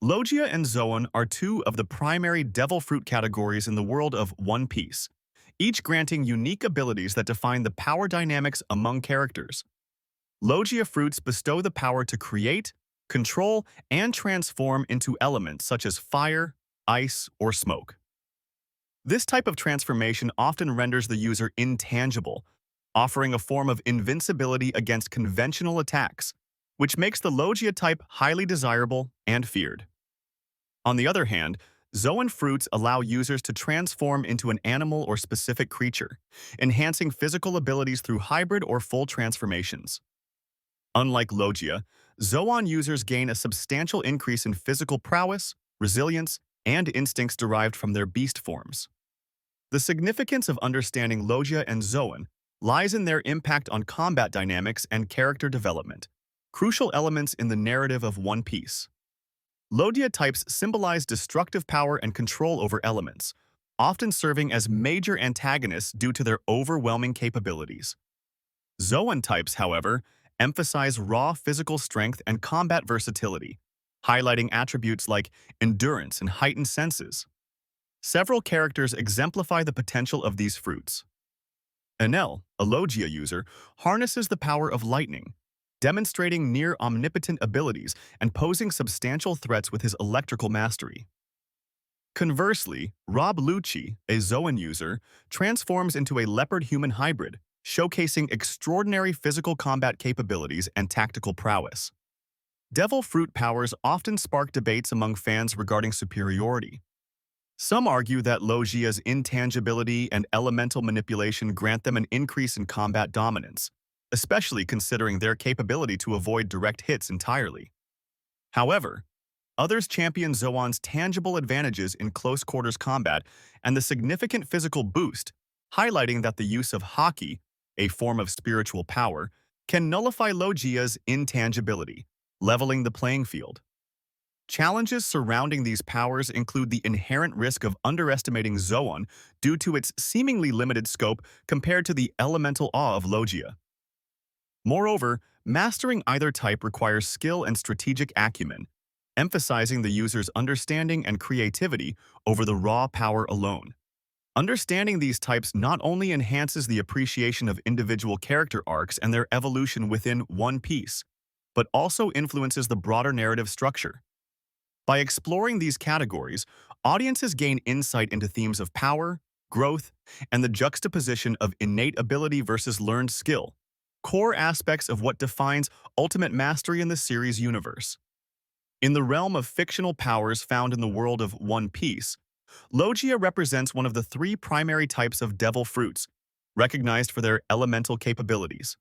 Logia and Zoan are two of the primary devil fruit categories in the world of One Piece, each granting unique abilities that define the power dynamics among characters. Logia fruits bestow the power to create, control, and transform into elements such as fire, ice, or smoke. This type of transformation often renders the user intangible, offering a form of invincibility against conventional attacks, which makes the Logia type highly desirable and feared. On the other hand, Zoan fruits allow users to transform into an animal or specific creature, enhancing physical abilities through hybrid or full transformations. Unlike Logia, Zoan users gain a substantial increase in physical prowess, resilience, and instincts derived from their beast forms. The significance of understanding Logia and Zoan lies in their impact on combat dynamics and character development, crucial elements in the narrative of One Piece. Logia types symbolize destructive power and control over elements, often serving as major antagonists due to their overwhelming capabilities. Zoan types, however, emphasize raw physical strength and combat versatility, highlighting attributes like endurance and heightened senses. Several characters exemplify the potential of these fruits. Enel, a Logia user, harnesses the power of lightning, demonstrating near-omnipotent abilities and posing substantial threats with his electrical mastery. Conversely, Rob Lucci, a Zoan user, transforms into a leopard-human hybrid, showcasing extraordinary physical combat capabilities and tactical prowess. Devil fruit powers often spark debates among fans regarding superiority. Some argue that Logia's intangibility and elemental manipulation grant them an increase in combat dominance, especially considering their capability to avoid direct hits entirely. However, others champion Zoan's tangible advantages in close-quarters combat and the significant physical boost, highlighting that the use of haki, a form of spiritual power, can nullify Logia's intangibility, leveling the playing field. Challenges surrounding these powers include the inherent risk of underestimating Zoan due to its seemingly limited scope compared to the elemental awe of Logia. Moreover, mastering either type requires skill and strategic acumen, emphasizing the user's understanding and creativity over the raw power alone. Understanding these types not only enhances the appreciation of individual character arcs and their evolution within One Piece, but also influences the broader narrative structure. By exploring these categories, audiences gain insight into themes of power, growth, and the juxtaposition of innate ability versus learned skill, core aspects of what defines ultimate mastery in the series universe. In the realm of fictional powers found in the world of One Piece, Logia represents one of the three primary types of devil fruits, recognized for their elemental capabilities.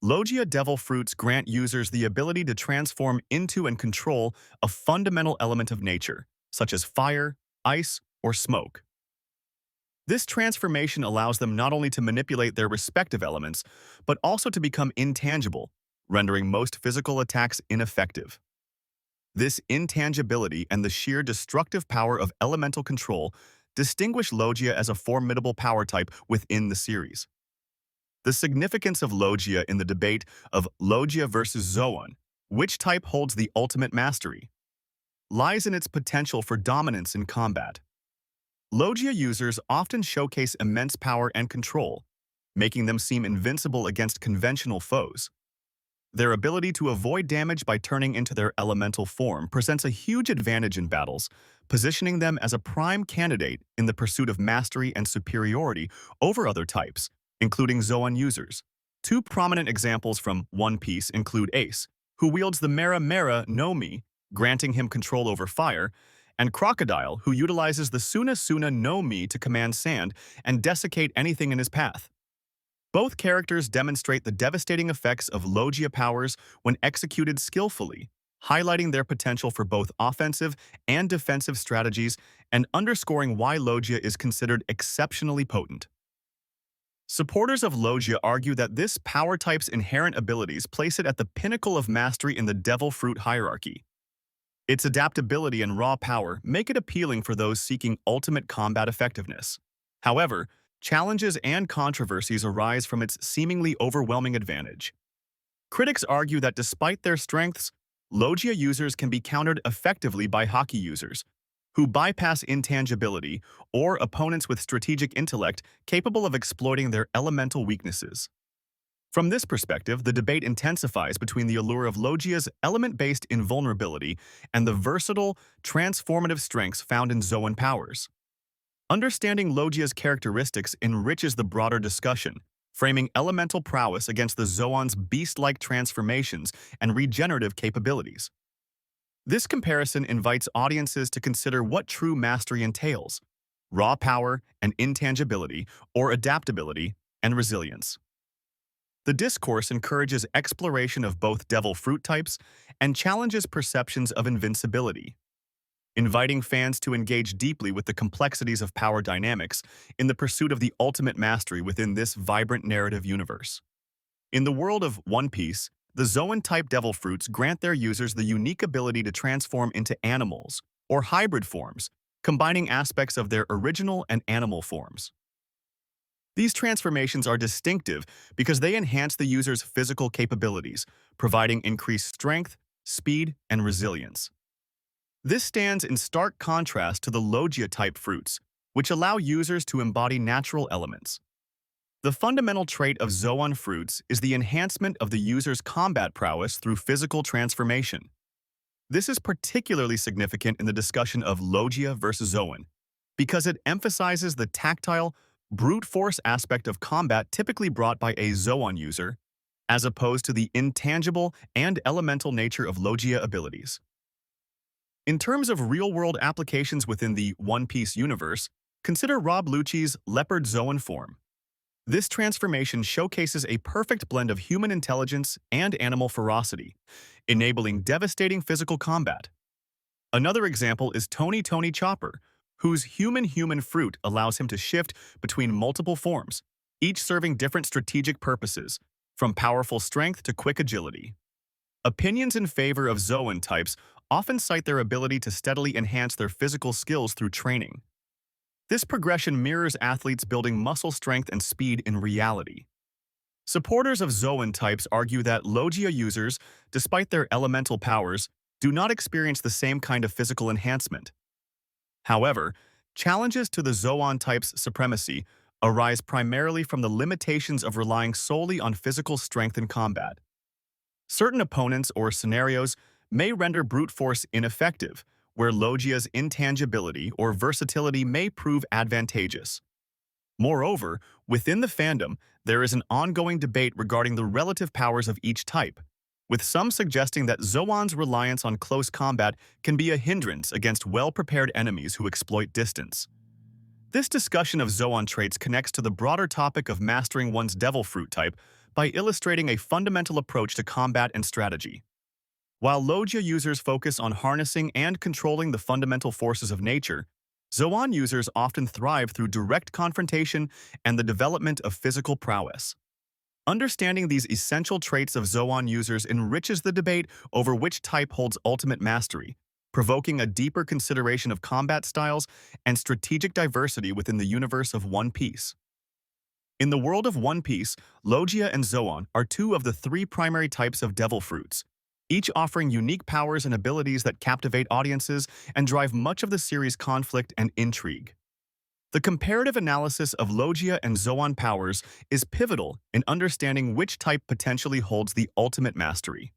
Logia devil fruits grant users the ability to transform into and control a fundamental element of nature, such as fire, ice, or smoke. This transformation allows them not only to manipulate their respective elements, but also to become intangible, rendering most physical attacks ineffective. This intangibility and the sheer destructive power of elemental control distinguish Logia as a formidable power type within the series. The significance of Logia in the debate of Logia versus Zoan, which type holds the ultimate mastery, lies in its potential for dominance in combat. Logia users often showcase immense power and control, making them seem invincible against conventional foes. Their ability to avoid damage by turning into their elemental form presents a huge advantage in battles, positioning them as a prime candidate in the pursuit of mastery and superiority over other types, including Zoan users. Two prominent examples from One Piece include Ace, who wields the Mera Mera no Mi, granting him control over fire, and Crocodile, who utilizes the Suna Suna no Mi to command sand and desiccate anything in his path. Both characters demonstrate the devastating effects of Logia powers when executed skillfully, highlighting their potential for both offensive and defensive strategies and underscoring why Logia is considered exceptionally potent. Supporters of Logia argue that this power type's inherent abilities place it at the pinnacle of mastery in the devil fruit hierarchy. Its adaptability and raw power make it appealing for those seeking ultimate combat effectiveness. However, challenges and controversies arise from its seemingly overwhelming advantage. Critics argue that despite their strengths, Logia users can be countered effectively by hockey users, who bypass intangibility, or opponents with strategic intellect capable of exploiting their elemental weaknesses. From this perspective, the debate intensifies between the allure of Logia's element-based invulnerability and the versatile, transformative strengths found in Zoan powers. Understanding Logia's characteristics enriches the broader discussion, framing elemental prowess against the Zoan's beast-like transformations and regenerative capabilities. This comparison invites audiences to consider what true mastery entails: raw power and intangibility, or adaptability and resilience. The discourse encourages exploration of both devil fruit types and challenges perceptions of invincibility, inviting fans to engage deeply with the complexities of power dynamics in the pursuit of the ultimate mastery within this vibrant narrative universe. In the world of One Piece, the Zoan-type devil fruits grant their users the unique ability to transform into animals, or hybrid forms, combining aspects of their original and animal forms. These transformations are distinctive because they enhance the user's physical capabilities, providing increased strength, speed, and resilience. This stands in stark contrast to the Logia-type fruits, which allow users to embody natural elements. The fundamental trait of Zoan fruits is the enhancement of the user's combat prowess through physical transformation. This is particularly significant in the discussion of Logia versus Zoan, because it emphasizes the tactile, brute force aspect of combat typically brought by a Zoan user, as opposed to the intangible and elemental nature of Logia abilities. In terms of real-world applications within the One Piece universe, consider Rob Lucci's Leopard Zoan form. This transformation showcases a perfect blend of human intelligence and animal ferocity, enabling devastating physical combat. Another example is Tony Chopper, whose human-human fruit allows him to shift between multiple forms, each serving different strategic purposes, from powerful strength to quick agility. Opinions in favor of Zoan types often cite their ability to steadily enhance their physical skills through training. This progression mirrors athletes building muscle strength and speed in reality. Supporters of Zoan types argue that Logia users, despite their elemental powers, do not experience the same kind of physical enhancement. However, challenges to the Zoan type's supremacy arise primarily from the limitations of relying solely on physical strength in combat. Certain opponents or scenarios may render brute force ineffective, where Logia's intangibility or versatility may prove advantageous. Moreover, within the fandom, there is an ongoing debate regarding the relative powers of each type, with some suggesting that Zoan's reliance on close combat can be a hindrance against well-prepared enemies who exploit distance. This discussion of Zoan traits connects to the broader topic of mastering one's devil fruit type by illustrating a fundamental approach to combat and strategy. While Logia users focus on harnessing and controlling the fundamental forces of nature, Zoan users often thrive through direct confrontation and the development of physical prowess. Understanding these essential traits of Zoan users enriches the debate over which type holds ultimate mastery, provoking a deeper consideration of combat styles and strategic diversity within the universe of One Piece. In the world of One Piece, Logia and Zoan are two of the three primary types of devil fruits, each offering unique powers and abilities that captivate audiences and drive much of the series' conflict and intrigue. The comparative analysis of Logia and Zoan powers is pivotal in understanding which type potentially holds the ultimate mastery.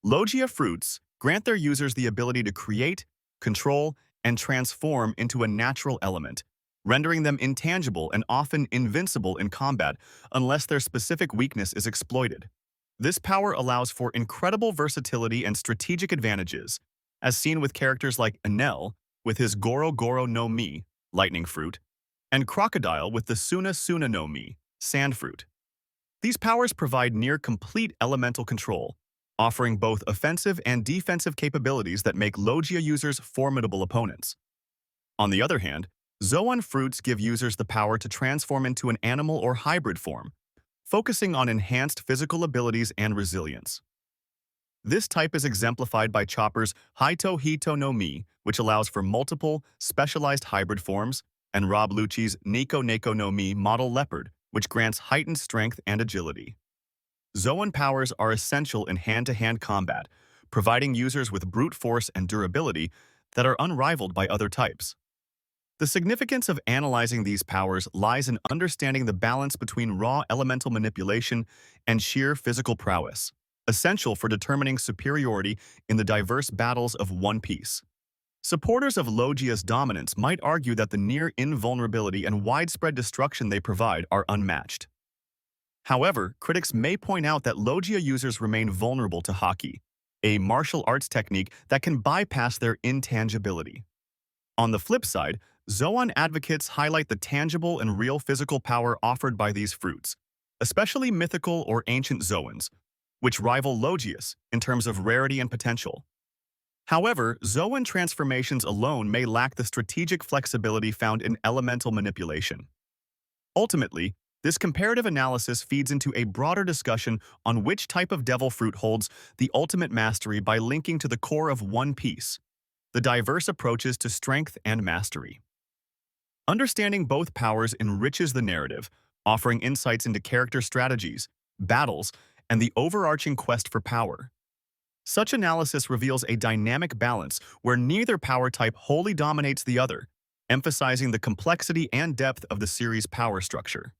Logia fruits grant their users the ability to create, control, and transform into a natural element, rendering them intangible and often invincible in combat unless their specific weakness is exploited. This power allows for incredible versatility and strategic advantages, as seen with characters like Enel with his Goro Goro no Mi, lightning fruit, and Crocodile with the Suna Suna no Mi, sand fruit. These powers provide near-complete elemental control, offering both offensive and defensive capabilities that make Logia users formidable opponents. On the other hand, Zoan fruits give users the power to transform into an animal or hybrid form, focusing on enhanced physical abilities and resilience. This type is exemplified by Chopper's Hito Hito no Mi, which allows for multiple, specialized hybrid forms, and Rob Lucci's Nico Neko no Mi model leopard, which grants heightened strength and agility. Zoan powers are essential in hand-to-hand combat, providing users with brute force and durability that are unrivaled by other types. The significance of analyzing these powers lies in understanding the balance between raw elemental manipulation and sheer physical prowess, essential for determining superiority in the diverse battles of One Piece. Supporters of Logia's dominance might argue that the near invulnerability and widespread destruction they provide are unmatched. However, critics may point out that Logia users remain vulnerable to Haki, a martial arts technique that can bypass their intangibility. On the flip side, Zoan advocates highlight the tangible and real physical power offered by these fruits, especially mythical or ancient Zoans, which rival Logia's in terms of rarity and potential. However, Zoan transformations alone may lack the strategic flexibility found in elemental manipulation. Ultimately, this comparative analysis feeds into a broader discussion on which type of devil fruit holds the ultimate mastery by linking to the core of One Piece, the diverse approaches to strength and mastery. Understanding both powers enriches the narrative, offering insights into character strategies, battles, and the overarching quest for power. Such analysis reveals a dynamic balance where neither power type wholly dominates the other, emphasizing the complexity and depth of the series' power structure.